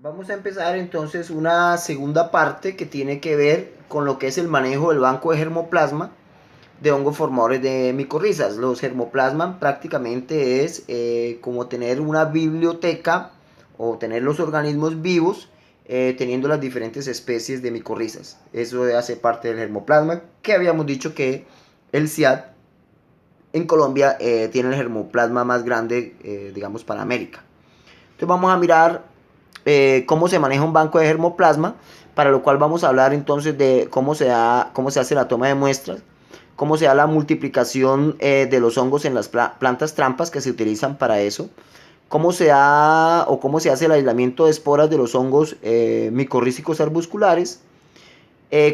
Vamos a empezar entonces una segunda parte que tiene que ver con lo que es el manejo del banco de germoplasma de hongos formadores de micorrizas. Los germoplasma prácticamente es como tener una biblioteca o tener los organismos vivos teniendo las diferentes especies de micorrizas. Eso hace parte del germoplasma, que habíamos dicho que el CIAT en Colombia tiene el germoplasma más grande, digamos, para América. Entonces vamos a mirar cómo se maneja un banco de germoplasma, para lo cual vamos a hablar entonces de cómo se hace la toma de muestras, cómo se da la multiplicación de los hongos en las plantas trampas que se utilizan para eso, cómo se da o cómo se hace el aislamiento de esporas de los hongos micorrízicos arbusculares,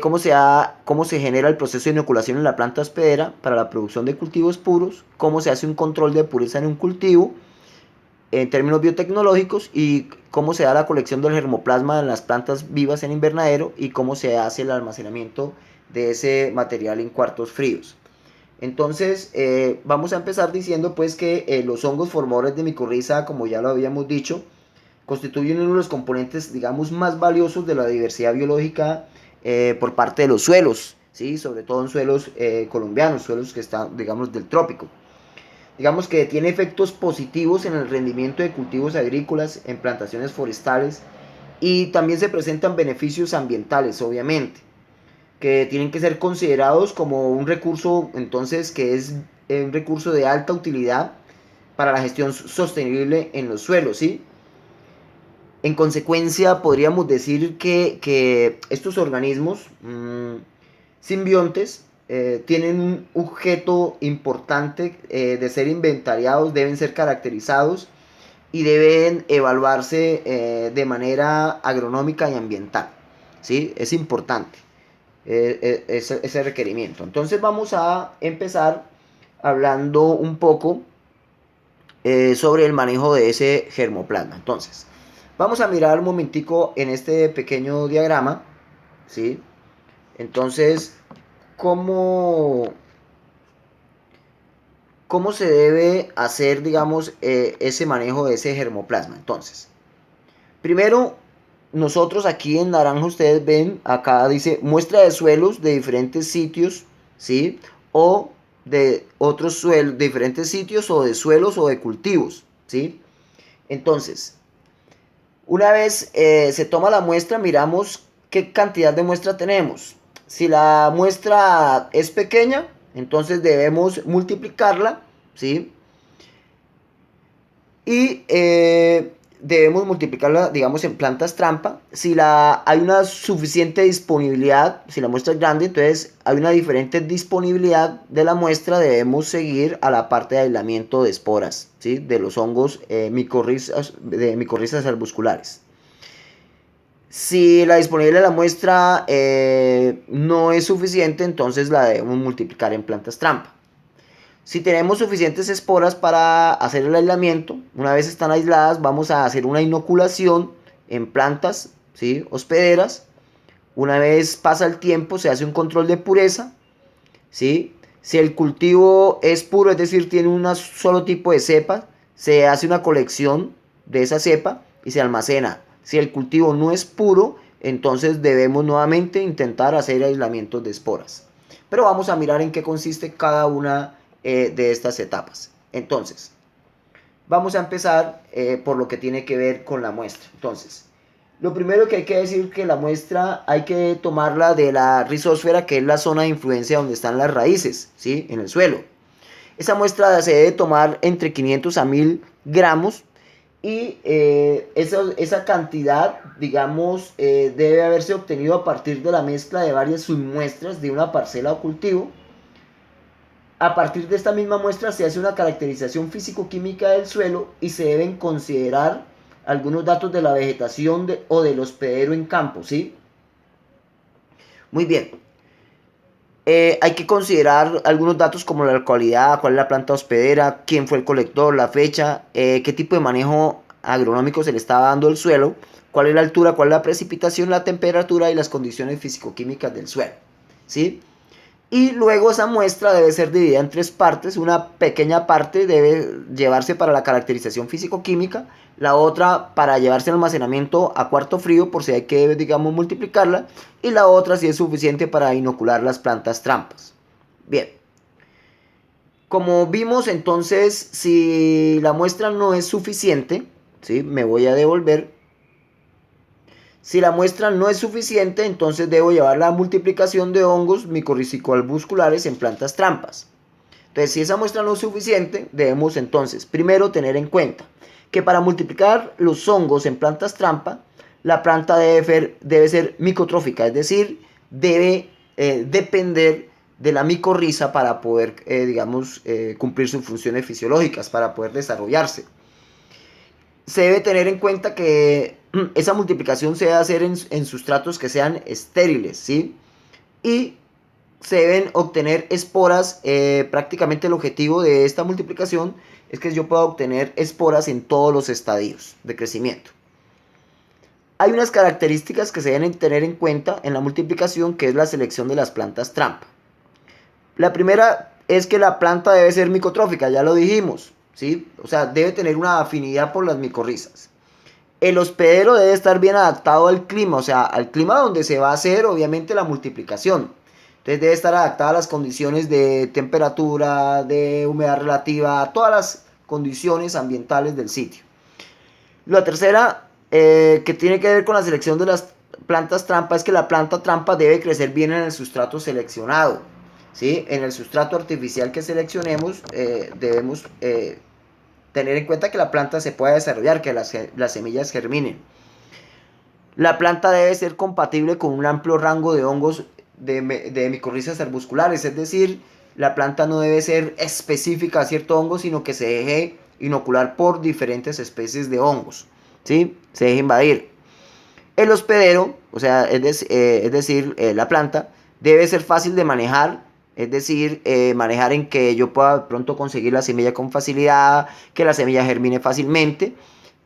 cómo se genera el proceso de inoculación en la planta hospedera para la producción de cultivos puros, cómo se hace un control de pureza en un cultivo, en términos biotecnológicos, y cómo se da la colección del germoplasma en las plantas vivas en invernadero y cómo se hace el almacenamiento de ese material en cuartos fríos. Entonces vamos a empezar diciendo pues que los hongos formadores de micorriza, como ya lo habíamos dicho, constituyen uno de los componentes, digamos, más valiosos de la diversidad biológica por parte de los suelos, ¿sí? Sobre todo en suelos colombianos, suelos que están, digamos, del trópico. Digamos que tiene efectos positivos en el rendimiento de cultivos agrícolas, en plantaciones forestales, y también se presentan beneficios ambientales, obviamente, que tienen que ser considerados como un recurso, entonces, que es un recurso de alta utilidad para la gestión sostenible en los suelos, ¿sí? En consecuencia, podríamos decir que estos organismos simbiontes tienen un objeto importante de ser inventariados, deben ser caracterizados y deben evaluarse de manera agronómica y ambiental, ¿sí? Es importante ese requerimiento. Entonces vamos a empezar hablando un poco sobre el manejo de ese germoplasma. Entonces, vamos a mirar un momentico en este pequeño diagrama, ¿sí? Entonces, ¿cómo, cómo se debe hacer, digamos, ese manejo de ese germoplasma? Entonces, primero, nosotros aquí en naranja, ustedes ven, acá dice muestra de suelos de diferentes sitios, ¿sí? O de otros suelos, de diferentes sitios, o de suelos o de cultivos, ¿sí? Entonces, una vez se toma la muestra, miramos qué cantidad de muestra tenemos. Si la muestra es pequeña, entonces debemos multiplicarla, ¿sí? Y debemos multiplicarla, digamos, en plantas trampa. Si hay una suficiente disponibilidad, si la muestra es grande, entonces hay una diferente disponibilidad de la muestra, debemos seguir a la parte de aislamiento de esporas, ¿sí? De los hongos de micorrizas arbusculares. Si la disponibilidad de la muestra no es suficiente, entonces la debemos multiplicar en plantas trampa. Si tenemos suficientes esporas para hacer el aislamiento, una vez están aisladas, vamos a hacer una inoculación en plantas, ¿sí? Hospederas. Una vez pasa el tiempo, se hace un control de pureza, ¿sí? Si el cultivo es puro, es decir, tiene un solo tipo de cepa, se hace una colección de esa cepa y se almacena. Si el cultivo no es puro, entonces debemos nuevamente intentar hacer aislamientos de esporas. Pero vamos a mirar en qué consiste cada una de estas etapas. Entonces, vamos a empezar por lo que tiene que ver con la muestra. Entonces, lo primero que hay que decir es que la muestra hay que tomarla de la rizósfera, que es la zona de influencia donde están las raíces, ¿sí? En el suelo. Esa muestra se debe tomar entre 500 a 1000 gramos y esa cantidad, digamos, debe haberse obtenido a partir de la mezcla de varias submuestras de una parcela o cultivo. A partir de esta misma muestra se hace una caracterización físico-química del suelo y se deben considerar algunos datos de la vegetación o del hospedero en campo, ¿sí? Muy bien. Hay que considerar algunos datos como la localidad, cuál es la planta hospedera, quién fue el colector, la fecha, qué tipo de manejo agronómico se le estaba dando al suelo, cuál es la altura, cuál es la precipitación, la temperatura y las condiciones físico-químicas del suelo, ¿sí? Y luego esa muestra debe ser dividida en tres partes. Una pequeña parte debe llevarse para la caracterización físico-química, la otra para llevarse al almacenamiento a cuarto frío por si hay que, digamos, multiplicarla, y la otra si es suficiente para inocular las plantas trampas. Bien, como vimos entonces, si la muestra no es suficiente, ¿sí? Me voy a devolver. Si la muestra no es suficiente, entonces debo llevar la multiplicación de hongos micorrizcoalbusculares en plantas trampas. Entonces, si esa muestra no es suficiente, debemos entonces primero tener en cuenta que para multiplicar los hongos en plantas trampa, la planta debe ser micotrófica, es decir, debe depender de la micorriza para poder, digamos, cumplir sus funciones fisiológicas, para poder desarrollarse. Se debe tener en cuenta que esa multiplicación se debe hacer en sustratos que sean estériles, ¿sí? Y se deben obtener esporas. Prácticamente el objetivo de esta multiplicación es que yo pueda obtener esporas en todos los estadios de crecimiento. Hay unas características que se deben tener en cuenta en la multiplicación, que es la selección de las plantas trampa. La primera es que la planta debe ser micotrófica, ya lo dijimos, ¿sí? O sea, debe tener una afinidad por las micorrizas. El hospedero debe estar bien adaptado al clima, o sea, al clima donde se va a hacer obviamente la multiplicación. Entonces debe estar adaptada a las condiciones de temperatura, de humedad relativa, a todas las condiciones ambientales del sitio. La tercera, que tiene que ver con la selección de las plantas trampa, es que la planta trampa debe crecer bien en el sustrato seleccionado, ¿sí? En el sustrato artificial que seleccionemos, debemos tener en cuenta que la planta se pueda desarrollar, que las semillas germinen. La planta debe ser compatible con un amplio rango de hongos de micorrizas arbusculares, es decir, la planta no debe ser específica a cierto hongo, sino que se deje inocular por diferentes especies de hongos, ¿sí? Se deje invadir. El hospedero, o sea, es decir, la planta, debe ser fácil de manejar, es decir, manejar en que yo pueda pronto conseguir la semilla con facilidad, que la semilla germine fácilmente,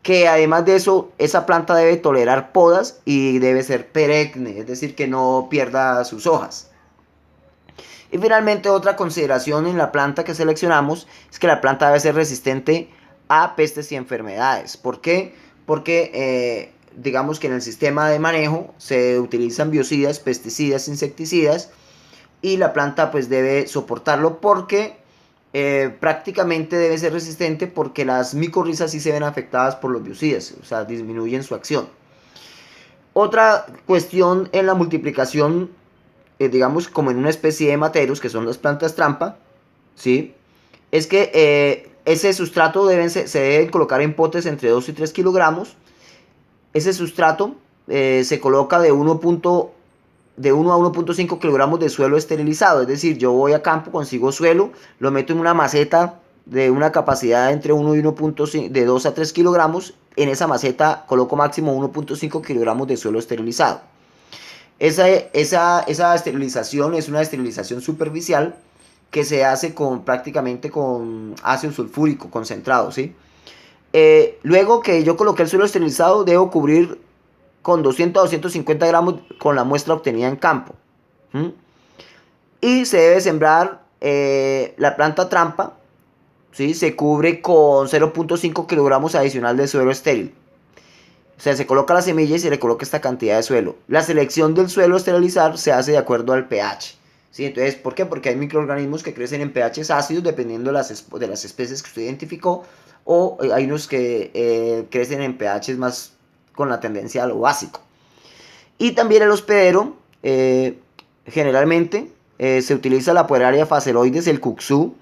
que además de eso, esa planta debe tolerar podas y debe ser perenne, es decir, que no pierda sus hojas. Y finalmente, otra consideración en la planta que seleccionamos es que la planta debe ser resistente a pestes y enfermedades. ¿Por qué? Porque digamos que en el sistema de manejo se utilizan biocidas, pesticidas, insecticidas, y la planta pues debe soportarlo porque prácticamente debe ser resistente, porque las micorrizas sí se ven afectadas por los biocidas, o sea, disminuyen su acción. Otra cuestión en la multiplicación, digamos como en una especie de materos, que son las plantas trampa, ¿sí? Es que ese sustrato se deben colocar en potes entre 2 y 3 kilogramos. Ese sustrato se coloca de 1 a 1.5 kilogramos de suelo esterilizado. Es decir, yo voy a campo, consigo suelo, lo meto en una maceta de una capacidad entre 1 y 1.5, de 2 a 3 kilogramos. En esa maceta coloco máximo 1.5 kilogramos de suelo esterilizado. Esa esterilización es una esterilización superficial que se hace prácticamente con ácido sulfúrico concentrado, ¿sí? Luego que yo coloqué el suelo esterilizado, debo cubrir con 200 a 250 gramos con la muestra obtenida en campo. Y se debe sembrar la planta trampa, ¿sí? Se cubre con 0.5 kilogramos adicional de suelo estéril. O sea, se coloca la semilla y se le coloca esta cantidad de suelo. La selección del suelo a esterilizar se hace de acuerdo al pH. ¿Sí? Entonces, ¿por qué? Porque hay microorganismos que crecen en pHs ácidos dependiendo de las especies que usted identificó, o hay unos que crecen en pHs más con la tendencia a lo básico. Y también el hospedero, generalmente se utiliza la Pueraria faceloides, el Cuxú.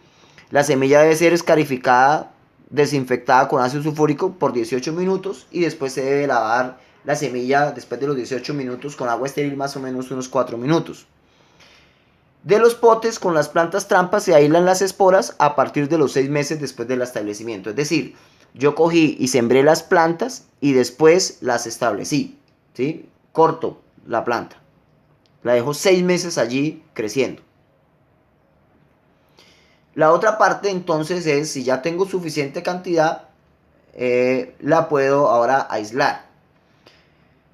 La semilla debe ser escarificada, desinfectada con ácido sulfúrico por 18 minutos y después se debe lavar la semilla después de los 18 minutos con agua estéril, más o menos unos 4 minutos. De los potes con las plantas trampas se aíslan las esporas a partir de los 6 meses después del establecimiento. Es decir, yo cogí y sembré las plantas y después las establecí, ¿sí? Corto la planta, la dejo 6 meses allí creciendo. La otra parte entonces es, si ya tengo suficiente cantidad, la puedo ahora aislar.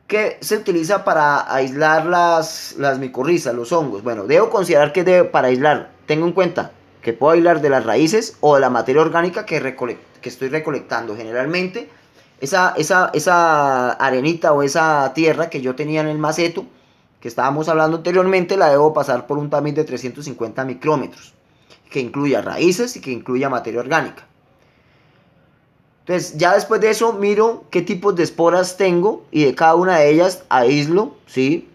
que se utiliza para aislar las micorrizas, los hongos. Bueno, debo considerar que para aislar, tengo en cuenta que puedo aislar de las raíces o de la materia orgánica que estoy recolectando. Generalmente, esa arenita o esa tierra que yo tenía en el maceto, que estábamos hablando anteriormente, la debo pasar por un tamiz de 350 micrómetros, que incluya raíces y que incluya materia orgánica. Entonces, ya después de eso, miro qué tipos de esporas tengo y de cada una de ellas aíslo, ¿sí?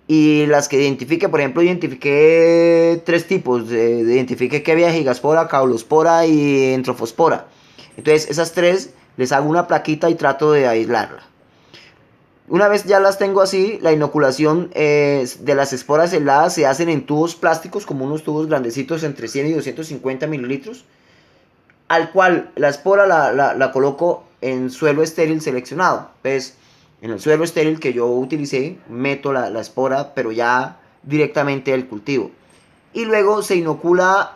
Y las que identifique, por ejemplo, identifiqué tres tipos. Identifiqué que había gigaspora, caulospora y entrofospora. Entonces, esas tres les hago una plaquita y trato de aislarla. Una vez ya las tengo así, la inoculación de las esporas heladas se hacen en tubos plásticos, como unos tubos grandecitos entre 100 y 250 mililitros, al cual la espora la coloco en suelo estéril seleccionado. Entonces, en el suelo estéril que yo utilicé, meto la espora, pero ya directamente del cultivo. Y luego se inocula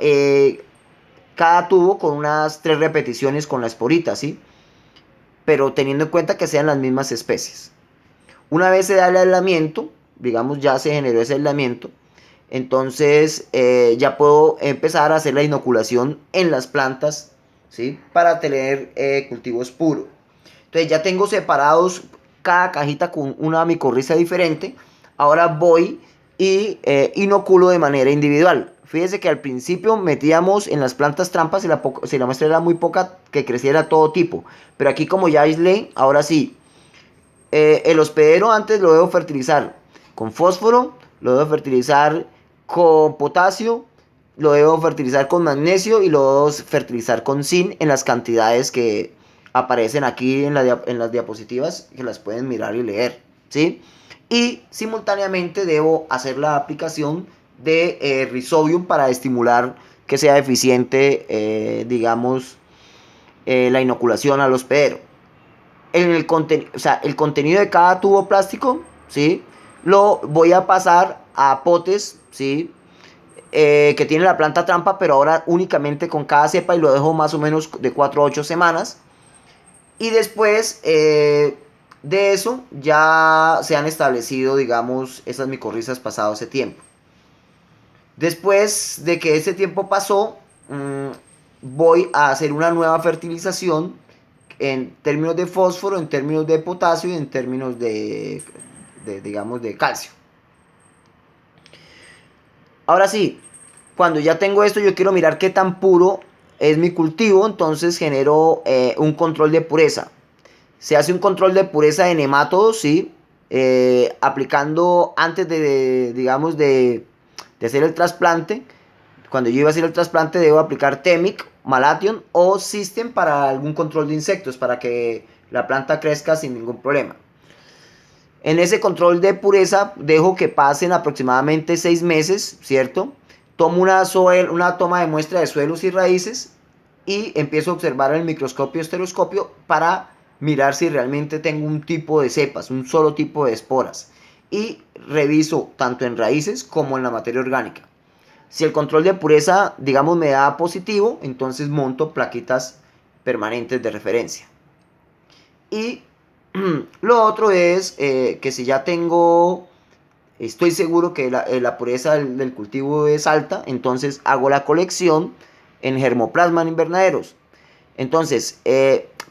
cada tubo con unas 3 repeticiones con la esporita, ¿sí? Pero teniendo en cuenta que sean las mismas especies. Una vez se da el aislamiento, digamos ya se generó ese aislamiento, entonces ya puedo empezar a hacer la inoculación en las plantas, ¿sí? Para tener cultivos puros. Entonces ya tengo separados cada cajita con una micorriza diferente. Ahora voy y inoculo de manera individual. Fíjese que al principio metíamos en las plantas trampas si la muestra era muy poca, que creciera todo tipo. Pero aquí como ya aislé, ahora sí. El hospedero antes lo debo fertilizar con fósforo, lo debo fertilizar con potasio, lo debo fertilizar con magnesio y lo debo fertilizar con zinc en las cantidades que aparecen aquí en las diapositivas, que las pueden mirar y leer, ¿sí? Y simultáneamente debo hacer la aplicación de Rhizobium para estimular que sea eficiente, digamos, la inoculación al hospedero. El contenido de cada tubo plástico, ¿sí? Lo voy a pasar a potes, ¿sí? Que tiene la planta trampa, pero ahora únicamente con cada cepa y lo dejo más o menos de 4 a 8 semanas. Y después de eso ya se han establecido, digamos, esas micorrizas pasado ese tiempo. Después de que ese tiempo pasó, voy a hacer una nueva fertilización en términos de fósforo, en términos de potasio y en términos digamos, de calcio. Ahora sí, cuando ya tengo esto, yo quiero mirar qué tan puro es mi cultivo, entonces genero un control de pureza. Se hace un control de pureza de nemátodos, ¿sí? Aplicando antes digamos, de hacer el trasplante. Cuando yo iba a hacer el trasplante debo aplicar Temic, Malathion o System para algún control de insectos, para que la planta crezca sin ningún problema. En ese control de pureza dejo que pasen aproximadamente 6 meses, ¿cierto? Tomo una toma de muestra de suelos y raíces y empiezo a observar el microscopio estereoscopio para mirar si realmente tengo un tipo de cepas, un solo tipo de esporas. Y reviso tanto en raíces como en la materia orgánica. Si el control de pureza, digamos, me da positivo, entonces monto plaquitas permanentes de referencia. Y lo otro es que si ya estoy seguro que la pureza del cultivo es alta, entonces hago la colección en germoplasma en invernaderos. Entonces,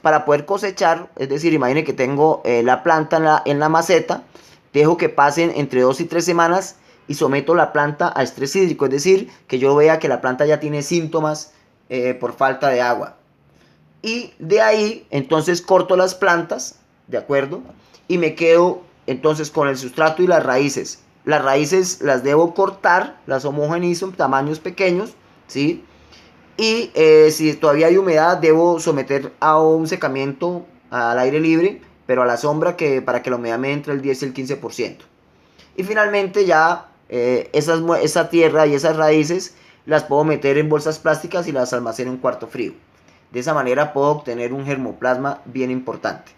para poder cosechar, es decir, imagine que tengo la planta en la maceta, dejo que pasen entre 2 y 3 semanas y someto la planta a estrés hídrico, es decir, que yo vea que la planta ya tiene síntomas por falta de agua. Y de ahí, entonces corto las plantas, ¿de acuerdo? Y me quedo entonces con el sustrato y las raíces. Las raíces las debo cortar, las homogenizo en tamaños pequeños, ¿sí? Y si todavía hay humedad, debo someter a un secamiento al aire libre, pero a la sombra para que la humedad me entre el 10 y el 15%. Y finalmente ya esa tierra y esas raíces las puedo meter en bolsas plásticas y las almaceno en cuarto frío. De esa manera puedo obtener un germoplasma bien importante.